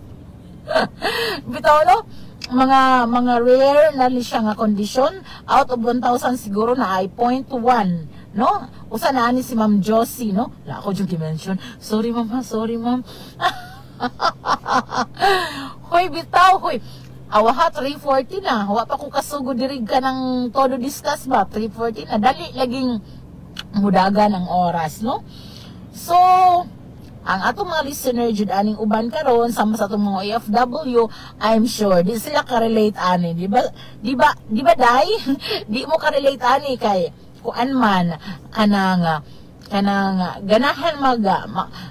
Bitaw no, mga rare na li siya nga kondisyon. Out of 1,000 siguro na ay 0.1, no, usa na ani si Ma'am Josie, no, la ako yung dimension, sorry ma'am. Hoy bitaw, hoy awaha 340 na, wa pa ko kasugod diri ka ng todo discuss ba, 340 na, dali laging mudagan ang oras, no. So ang atong mga listener jud aning uban karon sama sa atong mga OFW, I'm sure di sila ka-relate ani, di ba dai? Di mo ka-relate ani kay kuan man kanang ganahan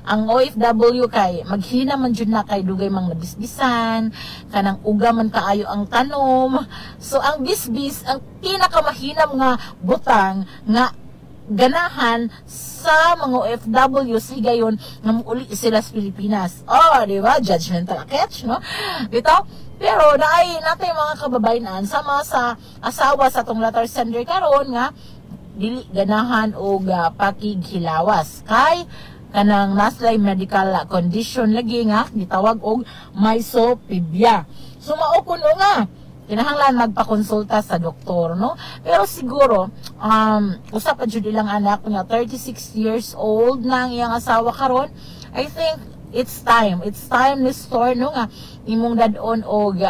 ang OFW kay maghina man jud na kay dugay mang nabisbisan, kanang uga man kaayo ang tanom. So ang bisbis ang pinakamahinam nga butang nga ganahan sa mga OFW sa higayon nga muuli sila sa Pilipinas. Oh, di ba? Judgmental catch, no? Bitaw, pero naay natay mga kababayan sama sa asawa sa tong letter sender karon nga dili ganahan og pakighilawas kay kanang naslay medical condition lagi nga gitawag og mysopibia. So mao kuno nga kinahanglan magpakonsulta sa doktor, no? Pero siguro usa pa jud ilang anak niya 36 years old na ang iyang asawa karon. I think it's time ni store, no, nga imong dadon og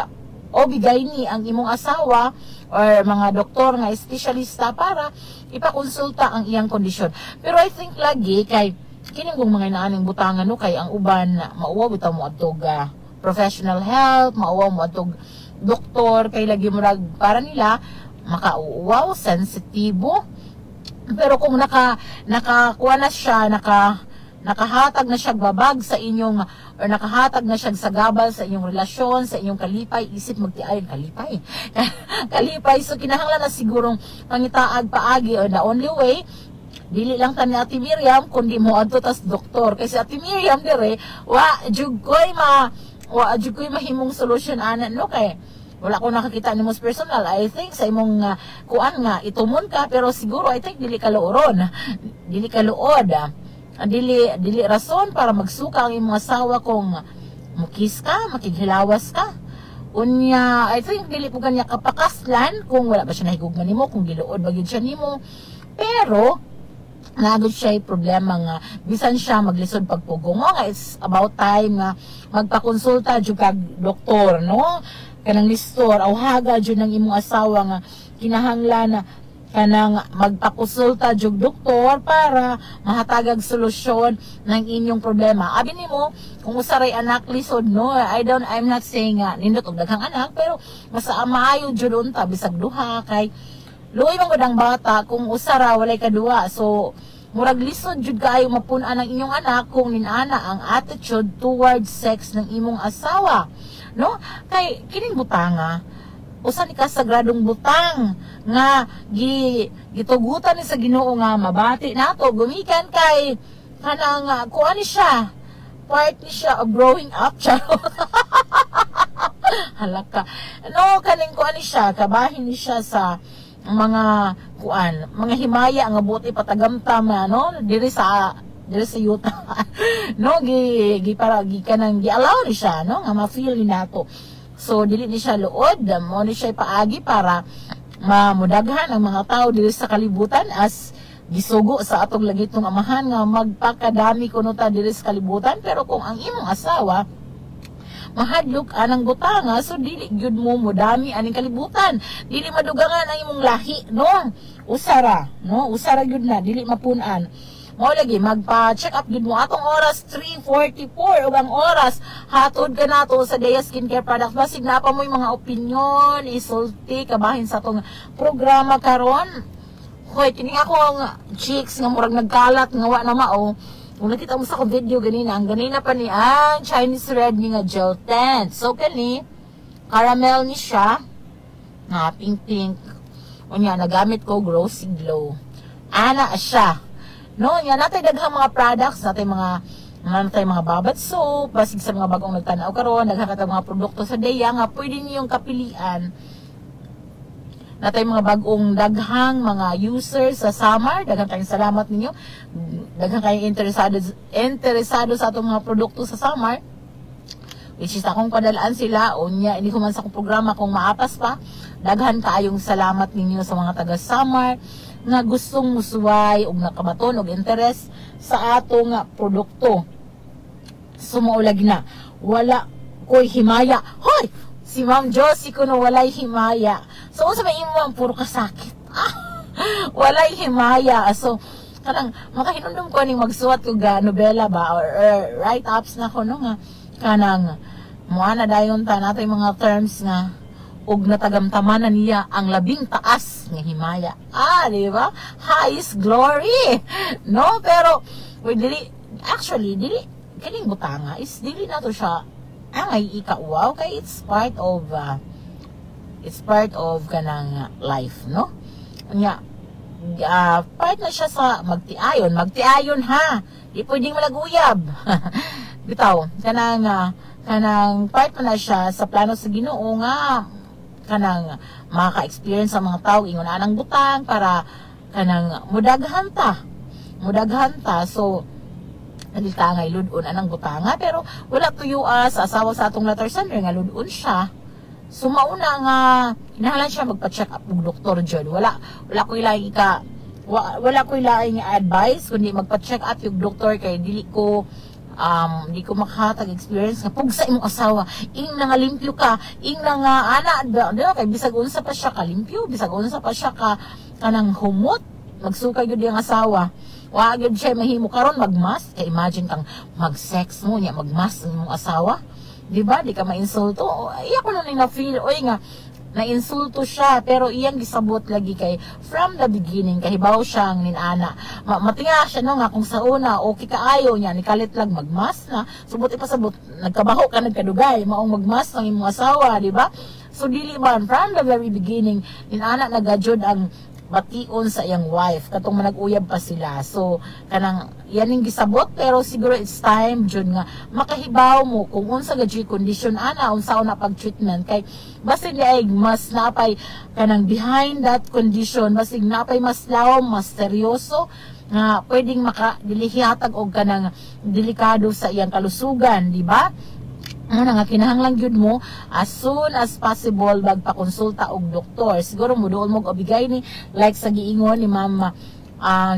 bigay ni ang imong asawa or mga doktor nga espesyalista para ipakonsulta ang iyang kondisyon. Pero I think lagi kay kining kung mga inaaning butangan, no, kay ang uban mauwaw bitaw mo adtog professional help, mauwaw mo adtog doktor, kay lagi murag para nila makauwaw, sensitibo. Pero kung nakakuha na siya, nakahatag na siya babag sa inyong or nakahatag na siya sa gabal sa inyong relasyon, sa inyong kalipay, isip magtiayon kalipay. So kinahanglan na sigurong pangitaag paagi, or the only way dili lang tani Ate Miriam kundi mo adto tas doktor, kasi Ate Miriam dire wa jud koy mahimong solusyon ana, no, kay wala ko nakakita ni most personal. I think sa imong kuan nga itumon ka, pero siguro I think dili ka luoron, dili ka luod, dili rason para magsuka ang imong asawa kung mukis ka, makighilawas ka. Unya, I think dili po kanya kapakaslan kung wala ba siya nahigugman nimo, kung giluod ba gyud siya nimo. Pero nagud siya problema nga bisan siya maglisod pagpugong mo nga it's about time nga magpakonsulta jud kag doktor, no? Kanang listor aw haga jud ng imong asawa nga kinahanglan na kanang magpakonsulta jud doktor para mahatagag solusyon ng inyong problema. Abi nimo kung usaray anak lisod, no? I'm not saying nindot og daghang anak, pero mas maayo jud unta bisag duha kay luoy man gud ang bata kung usara walay kaduwa. So murag lisod jud kaayo mapun-an ang inyong anak kung ninana ang attitude towards sex ng imong asawa, no? Kay kining butanga usa ni kasagradong butang nga gitugutan ni sa Ginoo nga mabati nato gumikan kay kanang kuan ni siya, part ni siya of growing up charot. Halaka, no, kaning kuan ni siya, kabahin ni siya sa mga kuan, mga himaya nga buti patagamtam na, no, diri sa yuta. No, para kanang gi-allow ni siya, no, nga ma-feel ni nato. So dili ni siya luod, mo ni siya paagi para mamudaghan ang mga tao diri sa kalibutan as gisugo sa atong lagitong amahan nga magpakadami kuno ta diri sa kalibutan. Pero kung ang imong asawa mahadlok anang butanga, so dili gyud mo mudami aning kalibutan, dili madugangan ang imong lahi, no? Usara, no? Usara gyud na dili mapun-an. Mao lagi magpa-check up gyud mo atong oras 3:44 ug ang oras hatod ka nato sa Dea Skincare Products. Basig na pa mo yung mga opinion isulti kabahin sa atong programa karon. Hoy, kini ako ang chicks nga murag nagkalat nga wa na mao. Kung nakita mo sa akong video ganina, ang ganina pa ni ang Chinese red ni nga gel tint. So kani caramel ni siya nga pink. Unya nagamit ko Glossy Glow. Ana siya. No, yan natay daghang mga products, natay mga babad soap, basig sa mga bagong nagtanaw karon, daghang katang mga produkto sa Dea nga pwede niyong kapilian. Natay mga bagong daghang mga users sa summer, daghang kayong salamat ninyo. Daghang kayong interesado sa atong mga produkto sa summer. Which is akong padalaan sila, unya hindi ko man sa akong programa kung maapas pa. Daghan kaayong salamat ninyo sa mga taga summer nga gustong musuway og nakabaton og interes sa atong produkto. Sumaulag na. Wala ko'y himaya. Hoy! Si Ma'am Josie kuno walay himaya. So unsa may imo puro kasakit. Walay himaya. So kanang makahinumdum ko ning magsuwat og nobela ba or write-ups na ko no nga kanang muana dayon ta natay mga terms nga ug natagamtamanan niya ang labing taas nga himaya. Di ba? Highest glory. No, pero dili kining butanga is dili na to siya angay ika-wow kay it's part of kanang life, no? Nya part na siya sa magtiayon ha. Di pwedeng malaguyab. Bitaw, kanang part na siya sa plano sa Ginoo nga kanang maka-experience sa mga tao ingon anang butang para kanang mudaghan ta. So nalita nga iludon anang butanga, pero wala tuyuas sa asawa sa atong letter sender nga ludon siya. So mauna nga kinahanglan siya magpa-check up og doktor jud. Wala ko ilaing advice kundi magpa-check up yung doktor kay dili ko makahatag experience nga pugsa imong asawa ing nangalimpyo ka ing ana kay bisag unsa pa siya kalimpyo, bisag unsa pa siya ka kanang humot magsuka gyud ang asawa wa gyud siya mahimo karon magmas kay imagine kang mag-sex mo nya magmas ang imong asawa, di ba? Di ka ma-insulto. Iya ko na feel oy nga na-insulto siya, pero iyang gisabot lagi kay from the beginning kahibaw siya ang ninana. Matinga siya no nga kung sa una okay kaayo niya nikalit lang magmas na subot ipasabot nagkabaho ka nagkadugay maong magmas ang imong asawa, di ba? So dili man from the very beginning ninana nagajud ang bation sa iyang wife katong manag-uyab pa sila. So kanang yan ning gisabot, pero siguro it's time jud nga makahibaw mo kung unsa gajud condition ana, unsa na pag-treatment kay basig ay mas napay kanang behind that condition, basig napay mas laom, mas seryoso nga pwedeng makadilihatag og kanang delikado sa iyang kalusugan, di ba? Ano nga kinahanglan gyud mo as soon as possible magpakonsulta og doktor. Siguro mo doon mo obigay ni like sa giingon ni Ma'am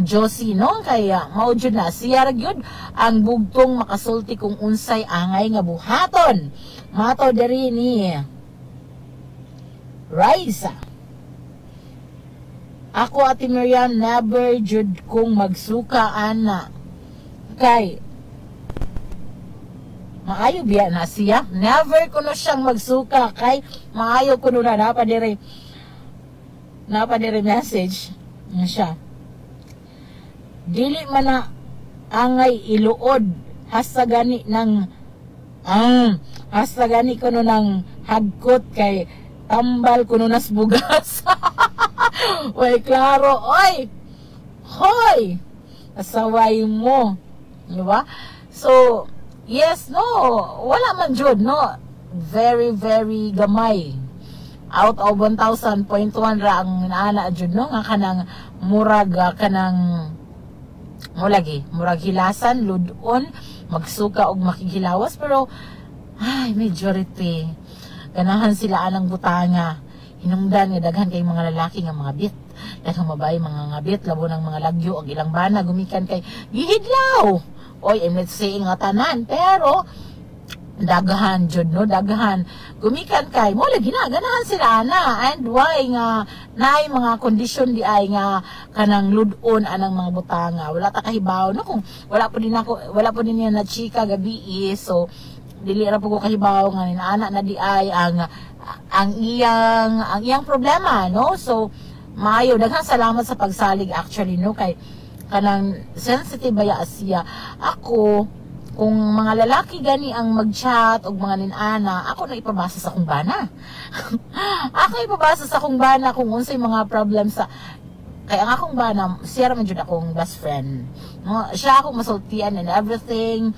Josie, no? Kaya mao jud na siya ra gyud ang bugtong makasulti kung unsay angay nga buhaton. Mato diri ni Raisa. Ako Ate Miriam never jud kong magsuka ana. Kay maayo biya na siya. Never ko no siyang magsuka kay maayo ko no na napadiri message niya siya. Dili man na angay iluod hasta gani ko no ng hagkot kay tambal ko no nas bugas. Way klaro, oy! Hoy! Asaway mo. Di ba? So, yes, no. Wala man jud, no. Very, very gamay. Out of 1,000.1 ra ang naana jud, no. Nga kanang murag, murag hilasan, ludon, magsuka og makikilawas. Pero, ay, majority. Ganahan sila anang butanga. Hinungdan nga daghan kay mga lalaki nga mga bit. Daghang mabay mga ngabit, labo ng mga lagyo og ilang bana gumikan kay gihidlaw. Oy, I'm not saying nga tanan, pero daghan jud no, daghan gumikan kay mo lagi na ganahan sila na, and why nga naay mga kondisyon di ay nga kanang ludon anang mga butanga. Wala ta kahibaw no, kung wala po din niya na chika gabi so dili ra po ko kahibaw nga ninaana na di ay ang iyang problema, no? So maayo daghang salamat sa pagsalig actually, no, kay kanang sensitive baya siya. Ako kung mga lalaki gani ang mag-chat og mga ninana, ako na ipabasa sa akong bana. Ako ipabasa sa akong bana kung unsay mga problem sa kaya ang akong bana, siya ra man jud akong best friend, no? Siya akong masultian and everything.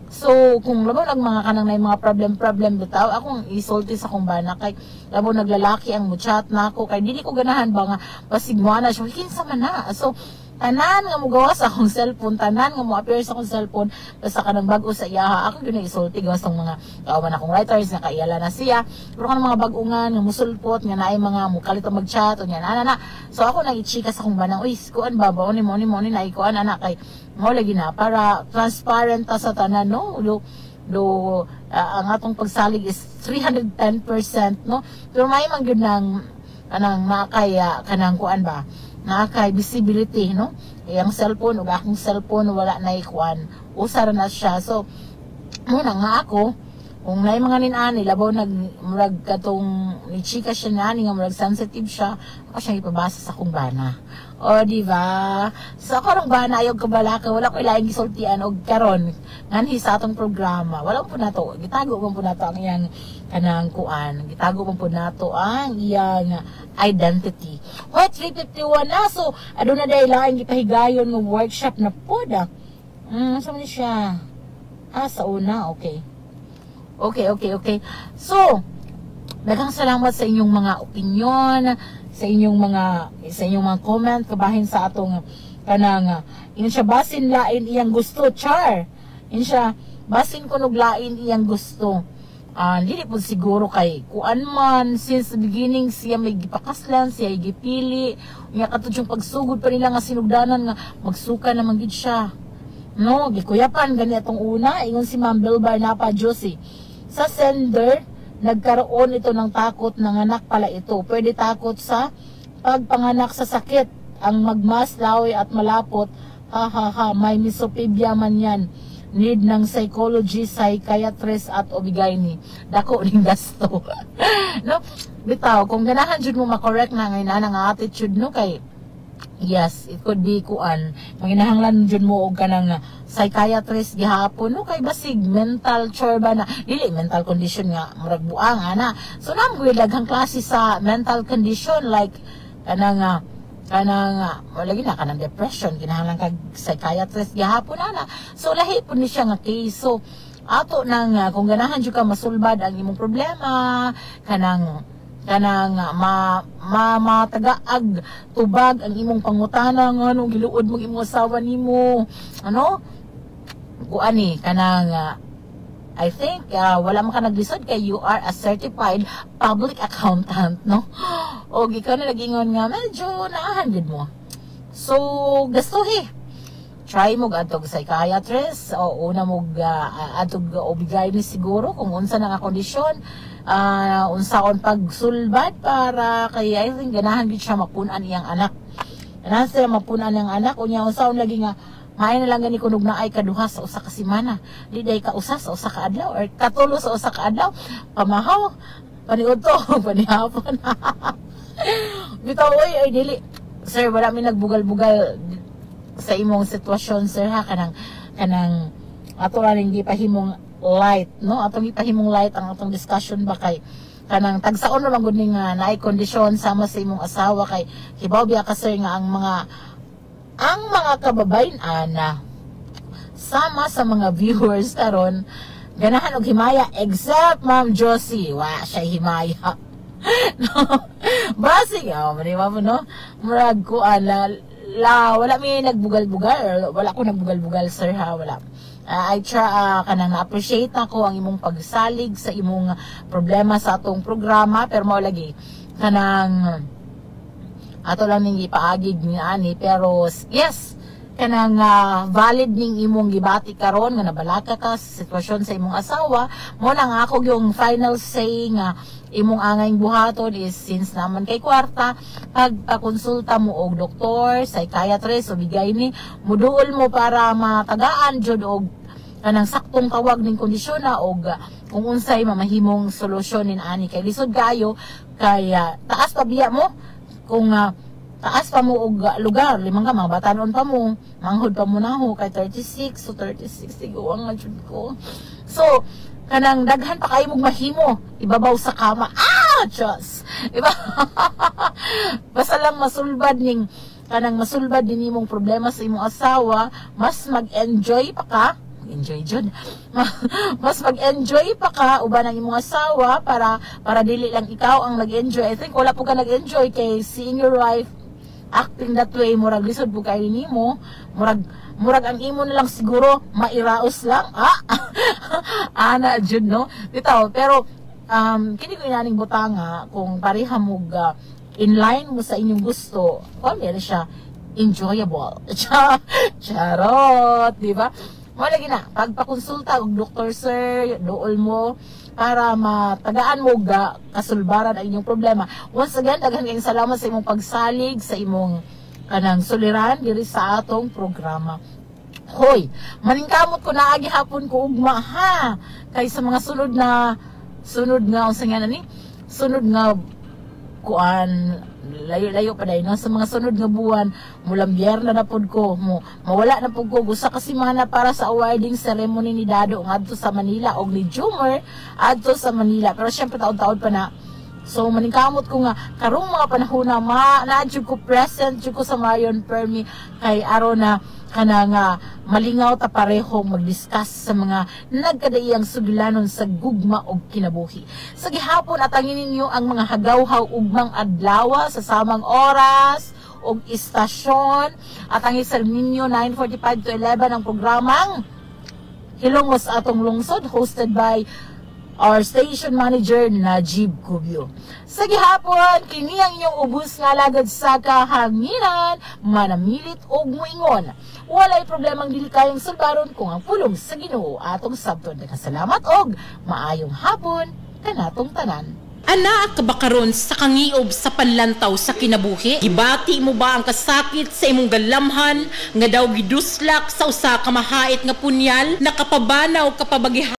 So, kung labo mga kanang na mga problem bitaw, akong isulti sa akong bana kay labo naglalaki ang muchat na ako kay dili ko ganahan ba nga basig mo na siya kinsa man na. So, tanan nga mo gawa sa akong cellphone, tanan nga mo appear sa akong cellphone basta kanang bag-o sa iyaha, ako gyud isulti gawas tong mga kauban akong writers nga kaiyala na siya. Pero kanang mga bag-ungan nga musulpot nga naay mga mukalito mag-chat o nya ana. So ako nang i-chika sa akong bana, uy, kuan ba ni mo ni na ikuan ana kay mo lagi na para transparent ta sa tanan, no? Ang atong pagsalig is 310%, no? Pero may man gyud nang kanang makaya kanang kuan ba? Nakakay visibility, no? Ang cellphone, ug akong cellphone wala na ikuan. Usara na siya. So, muna nga ako, kung naay mga ninani, labaw murag katong ni-chika siya nani, nga murag sensitive siya, ako siya ipabasa sa akong bana. O, diba? So, ako rong bana, ayog kabalaka, wala ko ilaing gisultian, o karon nganhi sa atong programa, wala po na to, gitago po na to ang iyang kanang kuan, gitago po na to ang iyang identity. What, 351 na, so, aduna dahil lang gipahigayon ng workshop na po da. Saan siya? Sa una, okay. Okay. So, daghang salamat sa inyong mga opinion, sa inyong mga comment kabahin sa atong kanang in siya basin lain iyang gusto, char. In siya basin kunog lain iyang gusto. Dili po siguro kay kuan man since the beginning siya may gipakaslan, siya gipili, unya katong pagsugod pa nila nga sinugdanan nga magsuka naman gid siya. No, gikuyapan gani atong una, ingon si Ma'am Bilbar Napa Josie. Sa sender, nagkaroon ito ng takot ng anak pala ito. Pwede takot sa pagpanganak sa sakit, ang magmas, laway at malapot. May misopibia man yan. Need ng psychology, psychiatrist at obigaini. Dako ning gasto. No? Bitaw, kung ganahan jud mo makorek na ngayon ang attitude, no, kay yes, it could be kuan. Manginahanglan jud mo og kanang psychiatrist gihapon, no, kay basig mental chorba na dili mental condition nga murag buang ana. So namo gyud daghang klase sa mental condition like kanang kanang lagi na kanang depression, kinahanglan kag psychiatrist gihapon ana. So lahi po ni siya nga case. So ato nang kung ganahan jud ka masulbad ang imong problema, kanang matagaag tubag ang imong pangutana nga ano giluod mo imong asawa nimo, ano kuani kanang I think wala man ka naglisod kay you are a certified public accountant, no? O ikaw na nagingon nga medyo naahan gid mo. So gastuhi. Try mo adtog psychiatrist o una mo adtog obigay ni siguro kung unsa na nga kondisyon, unsaon pagsulbad para kay I think ganahan gid siya mapunan iyang anak. Ganahan siya mapunan iyang anak unya unsaon lagi nga maay na lang gani kunog na ay kaduha sa usa ka semana. Di day ka usa sa usa ka adlaw or katulo sa usa ka adlaw. Pamahaw, paniud to, panihapon. Bitaw ay dili. Sir, wala mi nagbugal-bugal sa imong sitwasyon, sir, ha, kanang ato ra ning gipahimong light, no? Atong gipahimong light ang atong discussion ba kay kanang tagsaon ra man gud ning naay kondisyon sama sa imong asawa kay hibaw biya ka, sir, nga ang mga kababayan sama sa mga viewers karon ganahan og himaya except Ma'am Josie, wa siya himaya. No, basig mali mo, no? Murag ko wala mi nagbugal-bugal, wala ko nagbugal-bugal, sir, ha, wala. I try kanang na-appreciate nako ang imong pagsalig sa imong problema sa atong programa, pero mao lagi kanang ato lang ning ipaagig ni ani, pero yes, kanang valid ning imong gibati karon nga nabalaka ka sa sitwasyon sa imong asawa. Mo lang ako yung final say nga imong angayng buhaton is since naman kay kwarta, pagpakonsulta mo og doktor, psychiatrist o bigay ni muduol mo para matagaan jud og kanang saktong tawag ning kondisyon na og kung unsay mamahimong solusyon nin ani kay lisod kayo kay taas pa biya mo kung taas pa mo og lugar, limang ka mga batanon pa mo, manghod pa mo na ho kay 36, so 36 tiguang nga jud ko. So kanang daghan pa kayo mong mahimo ibabaw sa kama. Diyos, iba. Basta lang masulbad ning kanang masulbad din imong problema sa imong asawa, mas mag-enjoy pa ka, enjoy jud. Mas mag-enjoy pa ka uban ang imong asawa para dili lang ikaw ang nag-enjoy. I think wala po ka nag-enjoy kay seeing your wife acting that way, murag lisod po kayo nimo, murag ang imo na lang siguro mairaos lang. Ana jud, no? Bitaw, pero kini ko inaning butanga kung pareha mo in line mo sa inyong gusto, meron siya enjoyable. Charot, di ba? Mo lagi na pagpakonsulta og doktor, sir, dool mo para matagaan mo kasulbaran ang inyong problema. Once again, daghan kayong salamat sa imong pagsalig sa imong kanang suliran diri sa atong programa. Hoy, maningkamot ko na agi hapon ko ugma, ha, kay sa mga sunod nga unsa nga nani? Sunod nga kuan layo pa dai, no? Sa mga sunod nga buwan mulang biyernes na pod ko mawala na pod ko usa ka semana para sa awarding ceremony ni Dado ngadto sa Manila og ni Jumar adto sa Manila, pero syempre taon-taon pa na. So maningkamot ko nga karong mga panahon na na-jud ko present jud ko sa Marion Permi kay aron na kanang malingaw ta pareho mag-discuss sa mga nagkadaiyang sugilanon sa gugma og kinabuhi. Sa gihapon atangin ninyo ang mga hagawhaw ugmang adlaw sa samang oras og istasyon. Atangin sa ninyo 9:45 to 11 ang programang Hilongos atong lungsod hosted by our station manager Najib Cubio. Sa gihapon kini ang inyong ubos nga lagad sa kahanginan, manamilit og muingon. Walay problemang dili kayang sulbaron kung ang pulong sa Ginoo atong sabton. Salamat og maayong hapon kanatong tanan. Ana ka ba karon sa kangiob sa panlantaw sa kinabuhi? Gibati mo ba ang kasakit sa imong galamhan nga daw giduslak sa usa ka mahait nga punyal nakapabanaw kapabagi